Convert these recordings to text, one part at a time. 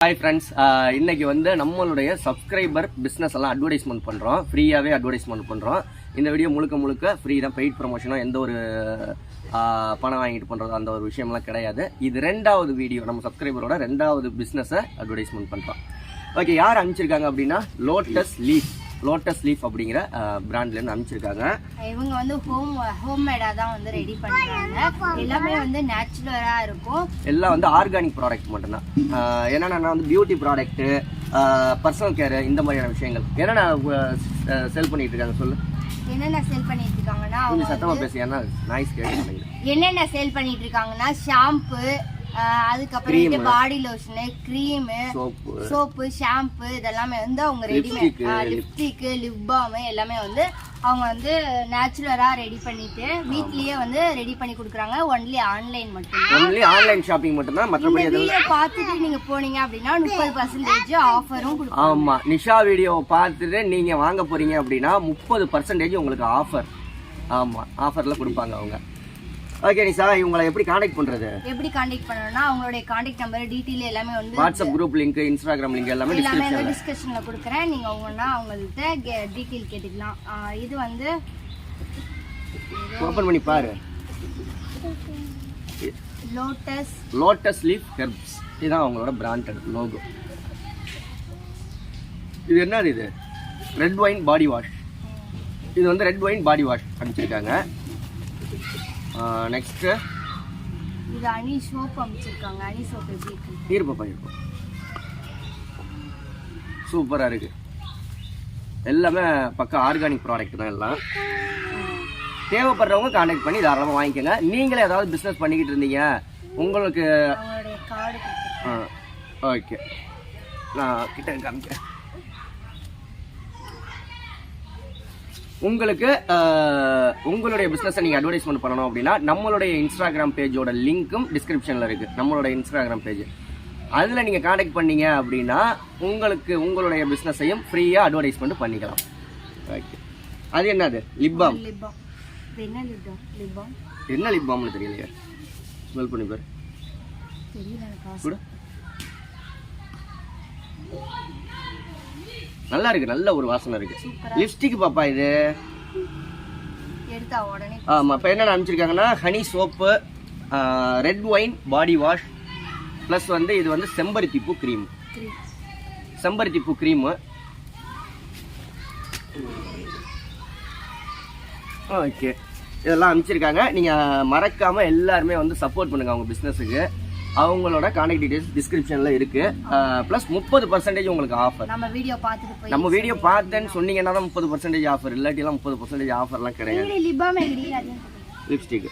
Hi friends, இன்னைக்கு வந்து நம்மளுடைய சப்ஸ்கிரைபர் பிசினஸ் எல்லாம் அட்வர்டைஸ்மெண்ட் பண்றோம். ஃப்ரீயாவே அட்வர்டைஸ்மெண்ட் பண்றோம். இந்த வீடியோ முழுக்க ஃப்ரீ தான், பெய்ட் ப்ரமோஷனோ எந்த ஒரு பணம் வாங்கிட்டு பண்றது அந்த ஒரு விஷயம்லாம் கிடையாது. இது ரெண்டாவது வீடியோ, நம்ம சப்ஸ்கிரைபரோட ரெண்டாவது பிசினஸை அட்வர்டைஸ்மெண்ட் பண்றோம். ஓகே, யார் அனுப்பிச்சிருக்காங்க அப்படின்னா லோட்டஸ் லீஃப் அப்படிங்கிற பிராண்ட்ல இருந்து அனுப்பிச்சிருக்காங்க. இவங்க வந்து ஹோம் மேடா தான் வந்து ரெடி பண்றாங்க. எல்லாமே வந்து நேச்சுரலா இருக்கும். எல்லாம் வந்து ஆர்கானிக் ப்ராடக்ட் மட்டும்தான். என்னன்னா வந்து பியூட்டி ப்ராடக்ட், பர்சனல் கேர், இந்த மாதிரியான விஷயங்கள். என்னென்ன செல் பண்ணிட்டு இருக்காங்க சொல்லு. என்னென்ன சேல் பண்ணிட்டு இருக்காங்கன்னா, அவங்க சத்தமா பேசி, ஏன்னா நாய்ஸ் கேட்க. என்னென்ன சேல் பண்ணிட்டு இருக்காங்கன்னா ஷாம்பு, அதுக்கப்புறம் பாடி லோஷனு, கிரீம், சோப்பு, ஷாம்பு, இதெல்லாமே வந்து அவங்க ரெடிமேட், லிப்ஸ்டிக், லிப் பாம் எல்லாமே வந்து அவங்க வந்து நேச்சுரலா ரெடி பண்ணிட்டு வீட்லயே வந்து ரெடி பண்ணி கொடுக்குறாங்க. ஒன்லி ஆன்லைன் மட்டும், ஒன்லி ஆன்லைன் ஷாப்பிங் மட்டும் தான். மற்றபடி வீடியோ பார்த்துட்டு நீங்க போனீங்க அப்படின்னா 30% ஆஃபரும் கொடுப்பாங்க. ஆமா, நிஷா வீடியோ பார்த்துட்டு நீங்க வாங்க போறீங்க அப்படின்னா 30% உங்களுக்கு ஆஃபர். ஆமா, ஆஃபர்ல கொடுப்பாங்க அவங்க. ஓகே நிஷா, இவங்களை எப்படி கான்டாக்ட் பண்றது? எப்படி கான்டாக்ட் பண்ணனும்னா, அவங்களுடைய கான்டாக்ட் நம்பர், டீடைல் எல்லாமே வந்து WhatsApp group link, Instagram link எல்லாமே டிஸ்கிரிப்ஷன்ல கொடுக்கிறேன். நீங்க அவங்கள்ட்ட டீடைல் கேட்டுக்கலாம். இது வந்து ஓபன் பண்ணி பாரு. லோட்டஸ் லீஃப் ஹெர்ப்ஸ், இதுதான் அவங்களோட பிராண்டட் லோகோ. இது என்னது? இது ரெட் ஒயின் பாடி வாஷ். இது வந்து ரெட் ஒயின் பாடி வாஷ் அனுப்பிச்சிருக்காங்க. நெக்ஸ்ட் இது அனி சோப் அனுப்பிச்சிருக்காங்க. அனி சோப் எப்படி இருக்கு? இருப்பா, சூப்பரா இருக்கு. எல்லாமே பக்கா ஆர்கானிக் ப்ராடக்ட் தான். எல்லாம் தேவைப்படுறவங்க கான்டாக்ட் பண்ணி தாராளமாக வாங்கிக்கோங்க. நீங்களே ஏதாவது பிஸ்னஸ் பண்ணிக்கிட்டு இருந்தீங்க, உங்களுக்கு ஓகே, நான் கிட்ட காமிக்கிறேன். உங்களுக்கு உங்களுடைய பிஸ்னஸை நீங்கள் அட்வர்டைஸ்மெண்ட் பண்ணணும் அப்படின்னா நம்மளுடைய இன்ஸ்டாகிராம் பேஜோட லிங்க்கும் டிஸ்கிரிப்ஷனில் இருக்குது. நம்மளோட இன்ஸ்டாகிராம் பேஜ், அதில் நீங்கள் கான்டாக்ட் பண்ணீங்க அப்படின்னா உங்களுக்கு உங்களுடைய பிஸ்னஸையும் ஃப்ரீயாக அட்வர்டைஸ்மெண்ட் பண்ணிக்கலாம். ஓகே, அது என்னது? லிப்பாம். என்ன லிப்பாம்னு தெரியலையா? ஸ்மெல் பண்ணி பாரு. நல்லா இருக்கு, நல்ல ஒரு வாசனை இருக்கு. லிப்ஸ்டிக் பாப்பா, இது எடுத்தா உடனே. ஆமா, இப்போ என்ன அனுப்பிச்சிருக்காங்கன்னா, honey soap, red wine body wash, plus வந்து இது வந்து செம்பருத்தி பூ க்ரீம். ஓகே, இதெல்லாம் அனுப்பிச்சிருக்காங்க. நீங்க மறக்காம எல்லாருமே வந்து சப்போர்ட் பண்ணுங்க அவங்க பிசினஸுக்கு. அவங்களோட கான்டாக்ட் டீடைல்ஸ் டிஸ்கிரிப்ஷன்ல இருக்கு. பிளஸ் 30% உங்களுக்கு ஆஃபர். நம்ம வீடியோ பார்த்தேன்னு சொன்னீங்கன்னா தான் 30% ஆஃபர். இல்லாட்டி எல்லாம் 30% ஆஃபர்லாம் கிடையாது. லிப்ஸ்டிக்.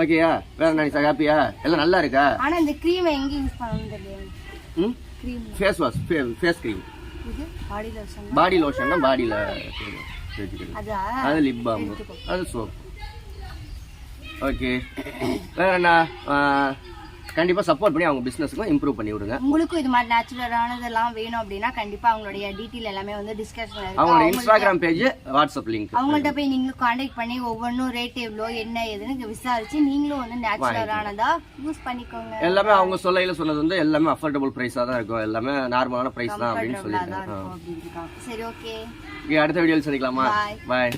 ஓகேயா? வேற என்ன ஹாப்பியா? எல்லாம் நல்லா இருக்கா? ஆனா இந்த க்ரீம் எங்க யூஸ் பண்ணனும் தெரியல. Cream face wash, face cream. இது பாடி லோஷன். பாடி லோஷன் தான் பாடியில அது லிப் பாம், அது சோப். ஓகே, வேற என்ன? கண்டிப்பா சப்போர்ட் பண்ணி அவங்க பிசினஸ்க்கும் இம்ப்ரூவ் பண்ணி விடுங்க. உங்களுக்கும் இது மாதிரி நேச்சுரலானதெல்லாம் வேணும் அப்படின்னா கண்டிப்பா அவங்களுடைய டீடைல் எல்லாமே வந்து டிஸ்கஷன்ல இருக்கு. அவங்களோட இன்ஸ்டாகிராம் பேஜ், வாட்ஸ்அப் லிங்க், அவங்கள்ட்ட போய் நீங்களும் கான்டாக்ட் பண்ணி ஒவ்வொன்றும் ரேட் எவ்வளோ என்ன ஏதுன்னு விசாரிச்சு நீங்களும் வந்து நேச்சுரலானதா யூஸ் பண்ணிக்கோங்க. எல்லாமே அவங்க சொன்னது வந்து எல்லாமே அஃபோர்டபுள் பிரைஸா தான் இருக்கும். எல்லாமே நார்மலான பிரைஸ் தான் அப்படின்னு சொல்லிருக்காங்க. சரி, ஓகே, அடுத்த வீடியோல சந்திக்கலாமா? பாய்.